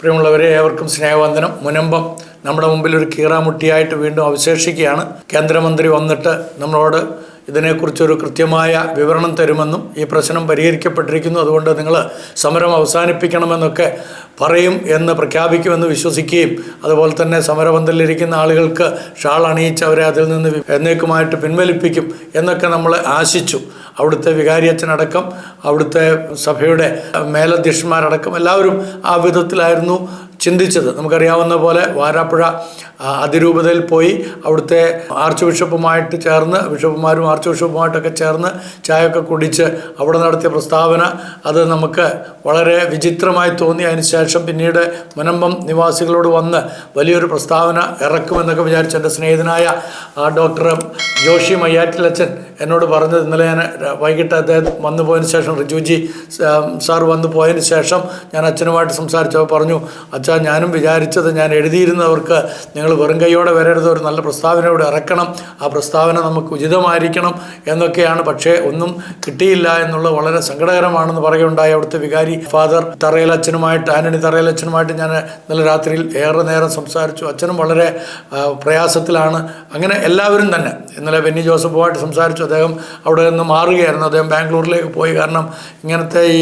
പ്രിയമുള്ളവരെ, ഏവർക്കും സ്നേഹവന്ദനം. മുനമ്പം നമ്മുടെ മുമ്പിൽ ഒരു കീറാമുട്ടിയായിട്ട് വീണ്ടും അവശേഷിക്കുകയാണ്. കേന്ദ്രമന്ത്രി വന്നിട്ട് നമ്മളോട് ഇതിനെക്കുറിച്ചൊരു കൃത്യമായ വിവരണം തരുമെന്നും ഈ പ്രശ്നം പരിഹരിക്കപ്പെട്ടിരിക്കുന്നു, അതുകൊണ്ട് നിങ്ങൾ സമരം അവസാനിപ്പിക്കണമെന്നൊക്കെ പറയും എന്ന് പ്രഖ്യാപിക്കുമെന്ന് വിശ്വസിക്കുകയും അതുപോലെ തന്നെ സമരപന്തലിലിരിക്കുന്ന ആളുകൾക്ക് ഷാൾ അണിയിച്ച് അവരെ അതിൽ നിന്ന് എന്നേക്കുമായിട്ട് പിൻവലിപ്പിക്കും എന്നൊക്കെ നമ്മൾ ആശിച്ചു. അവിടുത്തെ വികാരിയച്ഛനടക്കം അവിടുത്തെ സഭയുടെ മേലധ്യക്ഷന്മാരടക്കം എല്ലാവരും ആ വിധത്തിലായിരുന്നു ചിന്തിച്ചത്. നമുക്കറിയാവുന്ന പോലെ വാരാപ്പുഴ അതിരൂപതയിൽ പോയി അവിടുത്തെ ആർച്ച് ബിഷപ്പുമായിട്ട് ചേർന്ന്, ബിഷപ്പുമാരും ആർച്ച് ബിഷപ്പുമായിട്ടൊക്കെ ചേർന്ന് ചായയൊക്കെ കുടിച്ച് അവിടെ നടത്തിയ പ്രസ്താവന അത് നമുക്ക് വളരെ വിചിത്രമായി തോന്നി. അതിനുശേഷം പിന്നീട് മുനമ്പം നിവാസികളോട് വന്ന് വലിയൊരു പ്രസ്താവന ഇറക്കുമെന്നൊക്കെ വിചാരിച്ചു. എൻ്റെ സ്നേഹിതനായ ഡോക്ടർ ജോഷി മയ്യാറ്റിലച്ഛൻ എന്നോട് പറഞ്ഞത്, ഇന്നലെ ഞാൻ വൈകിട്ട് അദ്ദേഹം വന്നു പോയതിന് ശേഷം, റിജുജി സാർ വന്നു പോയതിന് ശേഷം ഞാൻ അച്ഛനുമായിട്ട് സംസാരിച്ചപ്പോൾ പറഞ്ഞു, അച്ഛാ, ഞാനും വിചാരിച്ചത്, ഞാൻ എഴുതിയിരുന്നവർക്ക് നിങ്ങൾ വെറും കൈയോടെ വരരുത്, ഒരു നല്ല പ്രസ്താവനയോടെ ഇറക്കണം, ആ പ്രസ്താവന നമുക്ക് ഉചിതമായിരിക്കണം എന്നൊക്കെയാണ്. പക്ഷേ ഒന്നും കിട്ടിയില്ല എന്നുള്ളത് വളരെ സങ്കടകരമാണെന്ന് പറയുകയുണ്ടായി. അവിടുത്തെ വികാരി ഫാദർ തറയിലച്ഛനുമായിട്ട്, ആന്റണി തറയിലച്ഛനുമായിട്ട് ഞാൻ ഇന്നലെ രാത്രിയിൽ ഏറെ നേരം സംസാരിച്ചു. അച്ഛനും വളരെ പ്രയാസത്തിലാണ്. അങ്ങനെ എല്ലാവരും തന്നെ. ഇന്നലെ ബെന്നി ജോസഫുമായിട്ട് സംസാരിച്ചു. അദ്ദേഹം അവിടെ നിന്ന് മാറുകയായിരുന്നു. അദ്ദേഹം ബാംഗ്ലൂരിലേക്ക് പോയി. കാരണം ഇങ്ങനത്തെ ഈ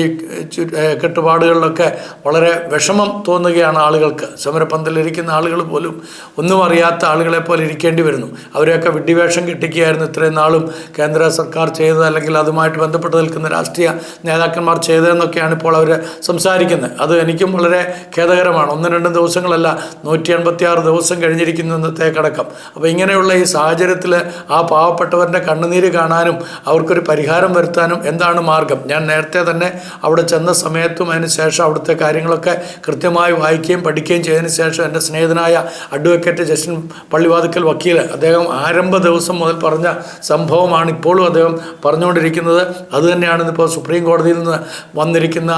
കെട്ടുപാടുകളിലൊക്കെ വളരെ വിഷമം തോന്നുകയാണ് ആളുകൾക്ക്. സമരപ്പന്തലിരിക്കുന്ന ആളുകൾ പോലും ഒന്നും അറിയാത്ത ആളുകളെ പോലെ ഇരിക്കേണ്ടി വരുന്നു. അവരെയൊക്കെ വിഡ്ഢിവേഷം കിട്ടിക്കുകയായിരുന്നു ഇത്രയും നാളും കേന്ദ്ര സർക്കാർ ചെയ്തത്, അല്ലെങ്കിൽ അതുമായിട്ട് ബന്ധപ്പെട്ട് നിൽക്കുന്ന രാഷ്ട്രീയ നേതാക്കന്മാർ ചെയ്തതെന്നൊക്കെയാണ് ഇപ്പോൾ അവർ സംസാരിക്കുന്നത്. അത് എനിക്കും വളരെ ഖേദകരമാണ്. 1-2 ദിവസങ്ങളല്ല, 186 ദിവസം കഴിഞ്ഞിരിക്കുന്നു ഇന്നത്തേക്കടക്കം. അപ്പോൾ ഇങ്ങനെയുള്ള ഈ സാഹചര്യത്തിൽ ആ പാവപ്പെട്ടവരുടെ കണ്ണുനീര് കാണാനും അവർക്കൊരു പരിഹാരം വരുത്താനും എന്താണ് മാർഗം? ഞാൻ നേരത്തെ തന്നെ അവിടെ ചെന്ന സമയത്തും അതിന് ശേഷം അവിടുത്തെ കാര്യങ്ങളൊക്കെ കൃത്യമായി വായിക്കുകയും പഠിക്കുകയും ചെയ്തതിന് ശേഷം എൻ്റെ സ്നേഹിതനായ അഡ്വക്കേറ്റ് ജസ്റ്റിൻ പള്ളിവാതിക്കൽ വക്കീൽ, അദ്ദേഹം ആരംഭ ദിവസം മുതൽ പറഞ്ഞ സംഭവമാണ് ഇപ്പോഴും അദ്ദേഹം പറഞ്ഞുകൊണ്ടിരിക്കുന്നത്. അതുതന്നെയാണ് ഇപ്പോൾ സുപ്രീം കോടതിയിൽ നിന്ന് വന്നിരിക്കുന്ന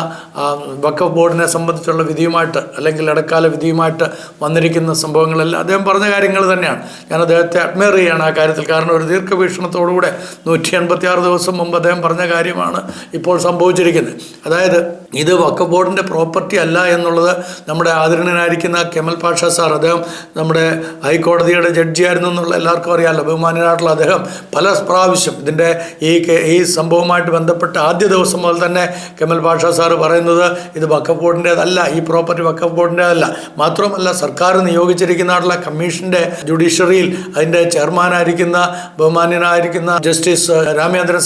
വഖഫ് ബോർഡിനെ സംബന്ധിച്ചുള്ള വിധിയുമായിട്ട്, അല്ലെങ്കിൽ ഇടക്കാല വിധിയുമായിട്ട് വന്നിരിക്കുന്ന സംഭവങ്ങളെല്ലാം അദ്ദേഹം പറഞ്ഞ കാര്യങ്ങൾ തന്നെയാണ്. ഞാൻ അദ്ദേഹത്തെ അഡ്മയർ ചെയ്യുകയാണ് ആ കാര്യത്തിൽ. കാരണം ഒരു ദീർഘവീക്ഷണത്തോടുകൂടെ 186 ദിവസം മുമ്പ് അദ്ദേഹം പറഞ്ഞ കാര്യമാണ് ഇപ്പോൾ സംഭവിച്ചിരിക്കുന്നത്. അതായത് ഇത് വഖഫ് ബോർഡിൻ്റെ പ്രോപ്പർട്ടി അല്ല എന്നുള്ളത് നമ്മുടെ ആദരണീയനായിരിക്കുന്ന കെമൽ പാഷ സാർ, അദ്ദേഹം നമ്മുടെ ഹൈക്കോടതിയുടെ ജഡ്ജിയായിരുന്നു എന്നുള്ള എല്ലാവർക്കും അറിയാമല്ലോ. ബഹുമാനനായിട്ടുള്ള അദ്ദേഹം പല പ്രാവശ്യം ഇതിൻ്റെ ഈ സംഭവവുമായിട്ട് ബന്ധപ്പെട്ട് ആദ്യ ദിവസം മുതൽ തന്നെ കെമൽ പാഷ സാറ് പറയുന്നത് ഇത് വഖഫ് ബോർഡിൻ്റേതല്ല, ഈ പ്രോപ്പർട്ടി വഖഫ് ബോർഡിൻ്റേതല്ല. മാത്രമല്ല, സർക്കാർ നിയോഗിച്ചിരിക്കുന്നതായിട്ടുള്ള കമ്മീഷൻ്റെ ജുഡീഷ്യറിയിൽ അതിൻ്റെ ചെയർമാനായിരിക്കുന്ന ബഹുമാന്യനായിരിക്കുന്ന ജസ്റ്റിസ് രാമേന്ദ്രൻ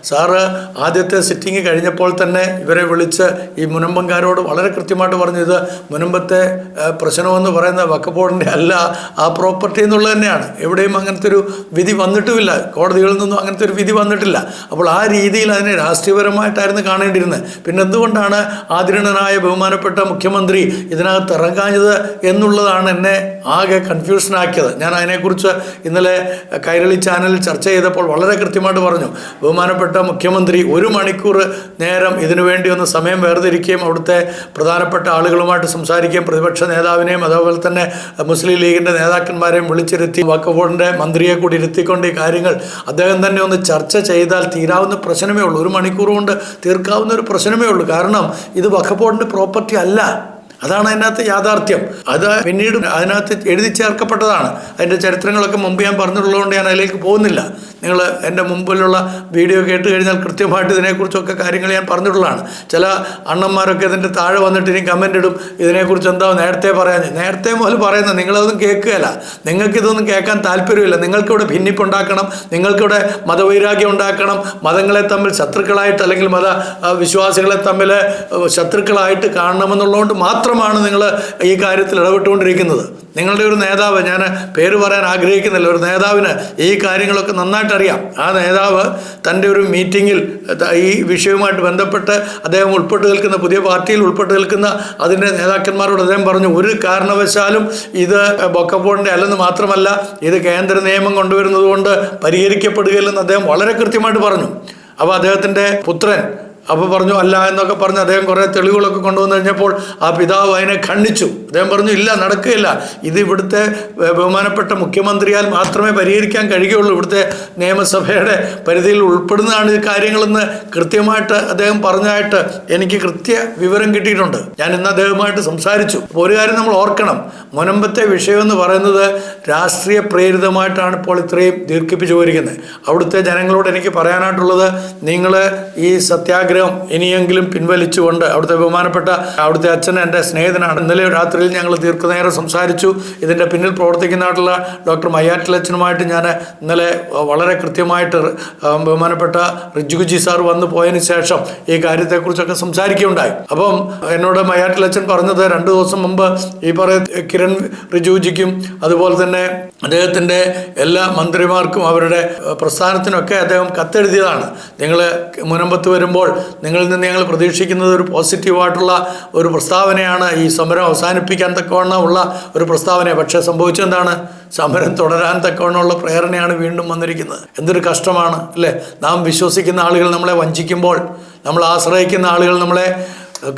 സാറ് ആദ്യത്തെ സിറ്റിംഗ് കഴിഞ്ഞപ്പോൾ തന്നെ ഇവരെ വിളിച്ച് ഈ മുനമ്പംകാരോട് വളരെ കൃത്യമായിട്ട് പറഞ്ഞു, ഇത് മുനമ്പത്തെ പ്രശ്നമെന്ന് പറയുന്ന വഖഫ് ബോർഡിൻ്റെ അല്ല, ആ പ്രോപ്പർട്ടി എന്നുള്ളത് തന്നെയാണ്. എവിടെയും അങ്ങനത്തെ ഒരു വിധി വന്നിട്ടുമില്ല, കോടതികളിൽ നിന്നും അങ്ങനത്തെ ഒരു വിധി വന്നിട്ടില്ല. അപ്പോൾ ആ രീതിയിൽ അതിനെ രാഷ്ട്രീയപരമായിട്ടായിരുന്നു കാണേണ്ടിയിരുന്നത്. പിന്നെ എന്തുകൊണ്ടാണ് ആദരണീയനായ ബഹുമാനപ്പെട്ട മുഖ്യമന്ത്രി ഇതിനകത്ത് ഇറങ്ങാഞ്ഞത് എന്നുള്ളതാണ് എന്നെ ആകെ കൺഫ്യൂഷനാക്കിയത്. ഞാൻ അതിനെക്കുറിച്ച് ഇന്നലെ കൈരളി ചാനലിൽ ചർച്ച ചെയ്തപ്പോൾ വളരെ കൃത്യമായിട്ട് പറഞ്ഞു, ബഹുമാനപ്പെട്ട മുഖ്യമന്ത്രി 1 മണിക്കൂർ നേരം ഇതിനു വേണ്ടി ഒന്ന് സമയം വേർതിരിക്കുകയും അവിടുത്തെ പ്രധാനപ്പെട്ട ആളുകളുമായിട്ട് സംസാരിക്കുകയും പ്രതിപക്ഷ നേതാവിനെയും അതുപോലെ തന്നെ മുസ്ലിം ലീഗിൻ്റെ നേതാക്കന്മാരെയും വിളിച്ചിരുത്തി വഖഫ് ബോർഡിൻ്റെ മന്ത്രിയെ കൂടി ഇരുത്തിക്കൊണ്ട് ഈ കാര്യങ്ങൾ അദ്ദേഹം തന്നെ ഒന്ന് ചർച്ച ചെയ്താൽ തീരാവുന്ന പ്രശ്നമേ ഉള്ളൂ. 1 മണിക്കൂർ കൊണ്ട് തീർക്കാവുന്ന ഒരു പ്രശ്നമേ ഉള്ളൂ. കാരണം ഇത് വഖഫ് ബോർഡിൻ്റെ പ്രോപ്പർട്ടി അല്ല. അതാണ് അതിനകത്ത് യാഥാർത്ഥ്യം. അത് പിന്നീട് അതിനകത്ത് എഴുതി ചേർക്കപ്പെട്ടതാണ്. അതിൻ്റെ ചരിത്രങ്ങളൊക്കെ മുമ്പ് ഞാൻ പറഞ്ഞിട്ടുള്ളതുകൊണ്ട് ഞാൻ അതിലേക്ക് പോകുന്നില്ല. നിങ്ങൾ എൻ്റെ മുമ്പിലുള്ള വീഡിയോ കേട്ട് കഴിഞ്ഞാൽ കൃത്യമായിട്ട് ഇതിനെക്കുറിച്ചൊക്കെ കാര്യങ്ങൾ ഞാൻ പറഞ്ഞിട്ടുള്ളതാണ്. ചില അണ്ണന്മാരൊക്കെ ഇതിൻ്റെ താഴെ വന്നിട്ട് ഇനി കമൻ്റ് ഇടും, ഇതിനെക്കുറിച്ച് എന്താ നേരത്തെ പറയാൻ. നേരത്തെ മുതൽ പറയുന്നത് നിങ്ങളതൊന്നും കേൾക്കുകയല്ല. നിങ്ങൾക്കിതൊന്നും കേൾക്കാൻ താല്പര്യമില്ല. നിങ്ങൾക്കിവിടെ ഭിന്നിപ്പുണ്ടാക്കണം, നിങ്ങൾക്കിവിടെ മതവൈരാഗ്യം ഉണ്ടാക്കണം, മതങ്ങളെ തമ്മിൽ ശത്രുക്കളായിട്ട് അല്ലെങ്കിൽ മത വിശ്വാസികളെ തമ്മിൽ ശത്രുക്കളായിട്ട് കാണണമെന്നുള്ളതുകൊണ്ട് മാത്രമാണ് നിങ്ങൾ ഈ കാര്യത്തിൽ ഇടപെട്ടുകൊണ്ടിരിക്കുന്നത്. നിങ്ങളുടെ ഒരു നേതാവ്, ഞാൻ പേര് പറയാൻ ആഗ്രഹിക്കുന്നില്ല, ഒരു നേതാവിന് ഈ കാര്യങ്ങളൊക്കെ നന്നായിട്ട് അറിയാം. ആ നേതാവ് തൻ്റെ ഒരു മീറ്റിങ്ങിൽ ഈ വിഷയവുമായിട്ട് ബന്ധപ്പെട്ട് അദ്ദേഹം ഉൾപ്പെട്ട് നിൽക്കുന്ന, പുതിയ പാർട്ടിയിൽ ഉൾപ്പെട്ട് നിൽക്കുന്ന അതിൻ്റെ നേതാക്കന്മാരോട് അദ്ദേഹം പറഞ്ഞു, ഒരു കാരണവശാലും ഇത് വഖഫ് ബോർഡിൻ്റെ അല്ലെന്ന് മാത്രമല്ല, ഇത് കേന്ദ്ര നിയമം കൊണ്ടുവരുന്നത് കൊണ്ട് പരിഹരിക്കപ്പെടുകയില്ലെന്ന് അദ്ദേഹം വളരെ കൃത്യമായിട്ട് പറഞ്ഞു. അപ്പോൾ അദ്ദേഹത്തിൻ്റെ പുത്രൻ അപ്പോൾ പറഞ്ഞു അല്ല എന്നൊക്കെ പറഞ്ഞ് അദ്ദേഹം കുറേ തെളിവുകളൊക്കെ കൊണ്ടുവന്നു കഴിഞ്ഞപ്പോൾ ആ പിതാവ് അതിനെ ഖണ്ഡിച്ചു. അദ്ദേഹം പറഞ്ഞു ഇല്ല, നടക്കുകയില്ല, ഇത് ഇവിടുത്തെ ബഹുമാനപ്പെട്ട മുഖ്യമന്ത്രിയാൽ മാത്രമേ പരിഹരിക്കാൻ കഴിയുകയുള്ളൂ, ഇവിടുത്തെ നിയമസഭയുടെ പരിധിയിൽ ഉൾപ്പെടുന്നതാണ് ഈ കാര്യങ്ങളെന്ന് കൃത്യമായിട്ട് അദ്ദേഹം പറഞ്ഞായിട്ട് എനിക്ക് കൃത്യ വിവരം കിട്ടിയിട്ടുണ്ട്. ഞാൻ ഇന്ന് അദ്ദേഹവുമായിട്ട് സംസാരിച്ചു. ഒരു കാര്യം നമ്മൾ ഓർക്കണം, മുനമ്പത്തെ വിഷയം എന്ന് പറയുന്നത് രാഷ്ട്രീയ പ്രേരിതമായിട്ടാണ് ഇപ്പോൾ ഇത്രയും ദീർഘിപ്പിച്ചു പോയിരിക്കുന്നത്. അവിടുത്തെ ജനങ്ങളോട് എനിക്ക് പറയാനായിട്ടുള്ളത്, നിങ്ങൾ ഈ സത്യാഗ്രഹം ഇനിയെങ്കിലും പിൻവലിച്ചുകൊണ്ട്, അവിടുത്തെ ബഹുമാനപ്പെട്ട അവിടുത്തെ അച്ഛൻ എൻ്റെ സ്നേഹിതനാണ്, ഇന്നലെ രാത്രിയിൽ ഞങ്ങൾ ദീർഘനേരം സംസാരിച്ചു. ഇതിൻ്റെ പിന്നിൽ പ്രവർത്തിക്കുന്നതായിട്ടുള്ള ഡോക്ടർ മയ്യാറ്റിലച്ഛനുമായിട്ട് ഞാൻ ഇന്നലെ വളരെ കൃത്യമായിട്ട് ബഹുമാനപ്പെട്ട റിജുജി സാർ വന്നു പോയതിന് ശേഷം ഈ കാര്യത്തെക്കുറിച്ചൊക്കെ സംസാരിക്കുകയുണ്ടായി. അപ്പം എന്നോട് മയ്യാറ്റിലച്ഛൻ പറഞ്ഞത് 2 ദിവസം മുമ്പ് ഈ പറയുന്ന കിരൺ റിജുജിക്കും അതുപോലെ തന്നെ അദ്ദേഹത്തിൻ്റെ എല്ലാ മന്ത്രിമാർക്കും അവരുടെ പ്രസ്ഥാനത്തിനൊക്കെ അദ്ദേഹം കത്തെഴുതിയതാണ്. നിങ്ങൾ മുനമ്പത്ത് വരുമ്പോൾ നിങ്ങളിൽ നിന്ന് ഞങ്ങൾ പ്രതീക്ഷിക്കുന്നത് ഒരു പോസിറ്റീവായിട്ടുള്ള ഒരു പ്രസ്താവനയാണ്, ഈ സമരം അവസാനിപ്പിക്കാൻ തക്കവണ്ണമുള്ള ഒരു പ്രസ്താവന. പക്ഷേ സംഭവിച്ചെന്താണ്? സമരം തുടരാൻ തക്കവണ്ണമുള്ള പ്രേരണയാണ് വീണ്ടും വന്നിരിക്കുന്നത്. എന്തൊരു കഷ്ടമാണ് അല്ലേ? നാം വിശ്വസിക്കുന്ന ആളുകൾ നമ്മളെ വഞ്ചിക്കുമ്പോൾ, നമ്മൾ ആശ്രയിക്കുന്ന ആളുകൾ നമ്മളെ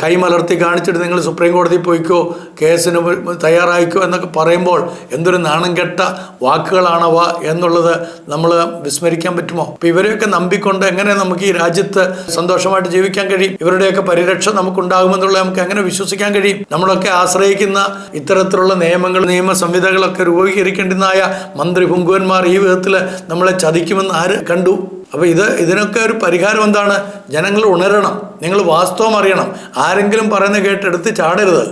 കൈമലർത്തി കാണിച്ചിട്ട് നിങ്ങൾ സുപ്രീം കോടതിയിൽ പോയിക്കോ, കേസിന് തയ്യാറായിക്കോ എന്നൊക്കെ പറയുമ്പോൾ എന്തൊരു നാണം കെട്ട വാക്കുകളാണവ എന്നുള്ളത് നമ്മൾ വിസ്മരിക്കാൻ പറ്റുമോ? അപ്പോൾ ഇവരെയൊക്കെ നമ്പിക്കൊണ്ട് എങ്ങനെ നമുക്ക് ഈ രാജ്യത്ത് സന്തോഷമായിട്ട് ജീവിക്കാൻ കഴിയും? ഇവരുടെയൊക്കെ പരിരക്ഷ നമുക്കുണ്ടാകുമെന്നുള്ളത് നമുക്ക് എങ്ങനെ വിശ്വസിക്കാൻ കഴിയും? നമ്മളൊക്കെ ആശ്രയിക്കുന്ന ഇത്തരത്തിലുള്ള നിയമങ്ങൾ, നിയമ സംഹിതകളൊക്കെ രൂപീകരിക്കേണ്ടുന്നതായ മന്ത്രി പുങ്കുവന്മാർ ഈ വിധത്തിൽ നമ്മളെ ചതിക്കുമെന്ന് ആര് കണ്ടു? അപ്പോൾ ഇതിനൊക്കെ ഒരു പരിഹാരം എന്താണ്? ജനങ്ങൾ ഉണരണം, നിങ്ങൾ വാസ്തവം അറിയണം. ആരെങ്കിലും പറയുന്നത് കേട്ടെടുത്ത് ചാടരുത്.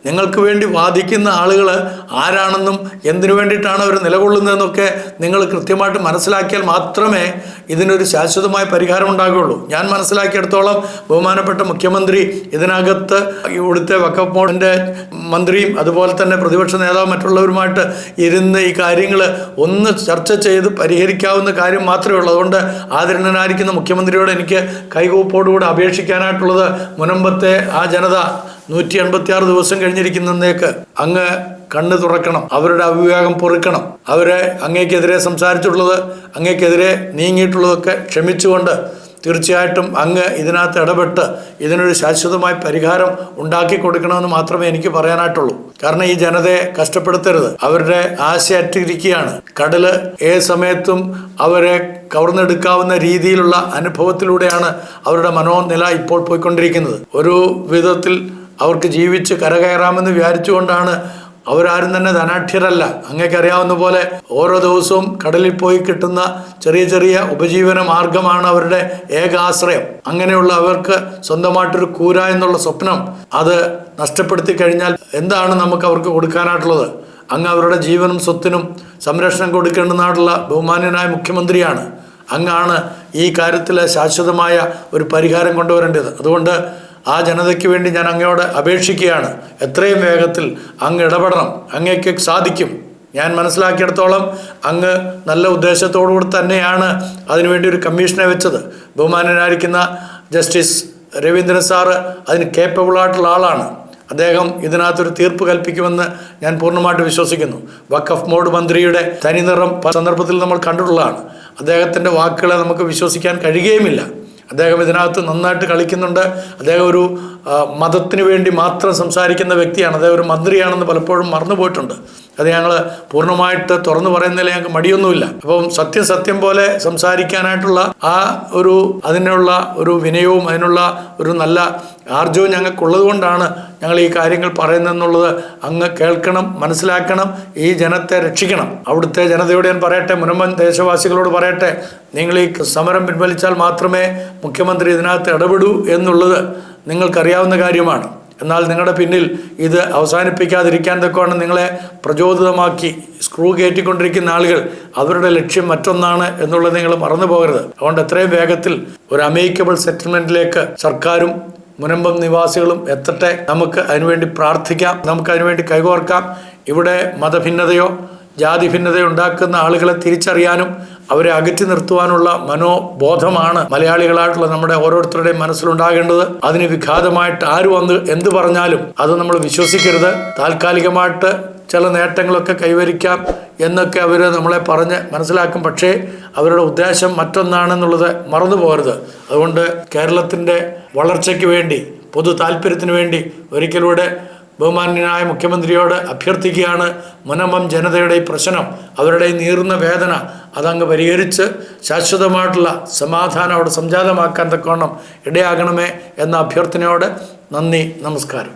നിങ്ങൾക്ക് വേണ്ടി വാദിക്കുന്ന ആളുകൾ ആരാണെന്നും എന്തിനു വേണ്ടിയിട്ടാണ് അവർ നിലകൊള്ളുന്നതെന്നൊക്കെ നിങ്ങൾ കൃത്യമായിട്ട് മനസ്സിലാക്കിയാൽ മാത്രമേ ഇതിനൊരു ശാശ്വതമായ പരിഹാരം ഉണ്ടാകുകയുള്ളൂ. ഞാൻ മനസ്സിലാക്കിയെടുത്തോളം ബഹുമാനപ്പെട്ട മുഖ്യമന്ത്രി ഇതിനകത്ത് ഇവിടുത്തെ വഖഫ് ബോർഡിൻ്റെ മന്ത്രിയും അതുപോലെ തന്നെ പ്രതിപക്ഷ നേതാവ് മറ്റുള്ളവരുമായിട്ട് ഇരുന്ന് ഈ കാര്യങ്ങൾ ഒന്ന് ചർച്ച ചെയ്ത് പരിഹരിക്കാവുന്ന കാര്യം മാത്രമേ ഉള്ളൂ. അതുകൊണ്ട് ആദരണീയനായിരിക്കുന്ന മുഖ്യമന്ത്രിയോട് എനിക്ക് കൈകൂപ്പോടുകൂടെ അപേക്ഷിക്കാനായിട്ടുള്ളത്, മുനമ്പത്തെ ആ ജനത 186 ദിവസം കഴിഞ്ഞിരിക്കുന്നേക്ക് അങ്ങ് കണ്ണ് തുറക്കണം, അവരുടെ അവിവേകം പൊറുക്കണം. അവരെ അങ്ങേക്കെതിരെ സംസാരിച്ചിട്ടുള്ളത്, അങ്ങേക്കെതിരെ നീങ്ങിയിട്ടുള്ളതൊക്കെ ക്ഷമിച്ചുകൊണ്ട് തീർച്ചയായിട്ടും അങ്ങ് ഇതിനകത്ത് ഇടപെട്ട് ഇതിനൊരു ശാശ്വതമായ പരിഹാരം ഉണ്ടാക്കി കൊടുക്കണമെന്ന് മാത്രമേ എനിക്ക് പറയാനായിട്ടുള്ളൂ. കാരണം ഈ ജനതയെ കഷ്ടപ്പെടുത്തരുത്. അവരുടെ ആശ അറ്റിരിക്കുകയാണ്. കടല് ഏത് സമയത്തും അവരെ കവർന്നെടുക്കാവുന്ന രീതിയിലുള്ള അനുഭവത്തിലൂടെയാണ് അവരുടെ മനോനില ഇപ്പോൾ പോയിക്കൊണ്ടിരിക്കുന്നത്. ഒരു വിധത്തിൽ അവർക്ക് ജീവിച്ച് കരകയറാമെന്ന് വിചാരിച്ചുകൊണ്ടാണ്. അവരാരും തന്നെ ധനാഠ്യരല്ല. അങ്ങേക്കറിയാവുന്ന പോലെ ഓരോ ദിവസവും കടലിൽ പോയി കിട്ടുന്ന ചെറിയ ചെറിയ ഉപജീവന മാർഗമാണ് അവരുടെ ഏക ആശ്രയം. അങ്ങനെയുള്ള അവർക്ക് സ്വന്തമായിട്ടൊരു കൂര എന്നുള്ള സ്വപ്നം അത് നഷ്ടപ്പെടുത്തി കഴിഞ്ഞാൽ എന്താണ് നമുക്ക് അവർക്ക് കൊടുക്കാനായിട്ടുള്ളത്? അങ്ങ് അവരുടെ ജീവനും സ്വത്തിനും സംരക്ഷണം കൊടുക്കേണ്ടുന്നതായിട്ടുള്ള ബഹുമാന്യനായ മുഖ്യമന്ത്രിയാണ്. അങ്ങാണ് ഈ കാര്യത്തിൽ ശാശ്വതമായ ഒരു പരിഹാരം കൊണ്ടുവരേണ്ടത്. അതുകൊണ്ട് ആ ജനതയ്ക്ക് വേണ്ടി ഞാൻ അങ്ങയോട് അപേക്ഷിക്കുകയാണ്, എത്രയും വേഗത്തിൽ അങ്ങ് ഇടപെടണം. അങ്ങേക്ക് സാധിക്കും. ഞാൻ മനസ്സിലാക്കിയിടത്തോളം അങ്ങ് നല്ല ഉദ്ദേശത്തോടുകൂടി തന്നെയാണ് അതിനുവേണ്ടി ഒരു കമ്മീഷനെ വെച്ചത്. ബഹുമാനനായിരിക്കുന്ന ജസ്റ്റിസ് രവീന്ദ്രൻ സാറ് അതിന് കേപ്പബിളായിട്ടുള്ള ആളാണ്. അദ്ദേഹം ഇതിനകത്തൊരു തീർപ്പ് കൽപ്പിക്കുമെന്ന് ഞാൻ പൂർണ്ണമായിട്ട് വിശ്വസിക്കുന്നു. വഖഫ് ബോർഡ് മന്ത്രിയുടെ തനിനിറം സന്ദർഭത്തിൽ നമ്മൾ കണ്ടിട്ടുള്ളതാണ്. അദ്ദേഹത്തിൻ്റെ വാക്കുകളെ നമുക്ക് വിശ്വസിക്കാൻ കഴിയുകയുമില്ല. അദ്ദേഹം ഇതിനകത്ത് നന്നായിട്ട് കളിക്കുന്നുണ്ട്. അദ്ദേഹം ഒരു മതത്തിന് വേണ്ടി മാത്രം സംസാരിക്കുന്ന വ്യക്തിയാണ്. അദ്ദേഹം ഒരു മന്ത്രിയാണെന്ന് പലപ്പോഴും മറന്നുപോയിട്ടുണ്ട്. അത് ഞങ്ങൾ പൂർണ്ണമായിട്ട് തുറന്നു പറയുന്നതിൽ ഞങ്ങൾക്ക് മടിയൊന്നുമില്ല. അപ്പം സത്യം പോലെ സംസാരിക്കാനായിട്ടുള്ള ആ ഒരു അതിനുള്ള ഒരു വിനയവും അതിനുള്ള ഒരു നല്ല ആർജവും ഞങ്ങൾക്കുള്ളത് കൊണ്ടാണ് ഞങ്ങൾ ഈ കാര്യങ്ങൾ പറയുന്നതെന്നുള്ളത് അങ്ങ് കേൾക്കണം, മനസ്സിലാക്കണം. ഈ ജനത്തെ രക്ഷിക്കണം. അവിടുത്തെ ജനതയോട് ഞാൻ പറയട്ടെ, മുനമ്പൻ ദേശവാസികളോട് പറയട്ടെ, നിങ്ങൾ ഈ സമരം പിൻവലിച്ചാൽ മാത്രമേ മുഖ്യമന്ത്രി ഇതിനകത്ത് ഇടപെടൂ എന്നുള്ളത് നിങ്ങൾക്കറിയാവുന്ന കാര്യമാണ്. എന്നാൽ നിങ്ങളുടെ പിന്നിൽ ഇത് അവസാനിപ്പിക്കാതിരിക്കാൻ തക്കവണ്ണം നിങ്ങളെ പ്രചോദിതമാക്കി സ്ക്രൂ കയറ്റിക്കൊണ്ടിരിക്കുന്ന ആളുകൾ, അവരുടെ ലക്ഷ്യം മറ്റൊന്നാണ് എന്നുള്ളത് നിങ്ങൾ മറന്നു പോകരുത്. അതുകൊണ്ട് എത്രയും വേഗത്തിൽ ഒരു അമേക്കബിൾ സെറ്റിൽമെൻറ്റിലേക്ക് സർക്കാരും മുനമ്പം നിവാസികളും എത്തട്ടെ. നമുക്ക് അതിനുവേണ്ടി പ്രാർത്ഥിക്കാം, നമുക്ക് അതിനുവേണ്ടി കൈകോർക്കാം. ഇവിടെ മതഭിന്നതയോ ജാതി ഭിന്നതയോ ഉണ്ടാക്കുന്ന ആളുകളെ തിരിച്ചറിയാനും അവരെ അകറ്റി നിർത്തുവാനുള്ള മനോബോധമാണ് മലയാളികളായിട്ടുള്ള നമ്മുടെ ഓരോരുത്തരുടെയും മനസ്സിലുണ്ടാകേണ്ടത്. അതിന് വിഘാതമായിട്ട് ആര് വന്ന് എന്ത് പറഞ്ഞാലും അത് നമ്മൾ വിശ്വസിക്കരുത്. താൽക്കാലികമായിട്ട് ചില നേട്ടങ്ങളൊക്കെ കൈവരിക്കാം എന്നൊക്കെ അവർ നമ്മളെ പറഞ്ഞ് മനസ്സിലാക്കും. പക്ഷേ അവരുടെ ഉദ്ദേശം മറ്റൊന്നാണെന്നുള്ളത് മറന്നു പോകരുത്. അതുകൊണ്ട് കേരളത്തിൻ്റെ വളർച്ചയ്ക്ക് വേണ്ടി, പൊതു താല്പര്യത്തിന് വേണ്ടി ഒരിക്കലൂടെ ബഹുമാന്യനായ മുഖ്യമന്ത്രിയോട് അഭ്യർത്ഥിക്കുകയാണ്, മുനമ്പം ജനതയുടെ ഈ പ്രശ്നം, അവരുടെ ഈ നീറുന്ന വേദന അതങ്ങ് പരിഹരിച്ച് ശാശ്വതമായിട്ടുള്ള സമാധാനം അവിടെ സംജാതമാക്കാൻ തക്കവണ്ണം ഇടയാകണമേ എന്ന അഭ്യർത്ഥനയോടെ നന്ദി, നമസ്കാരം.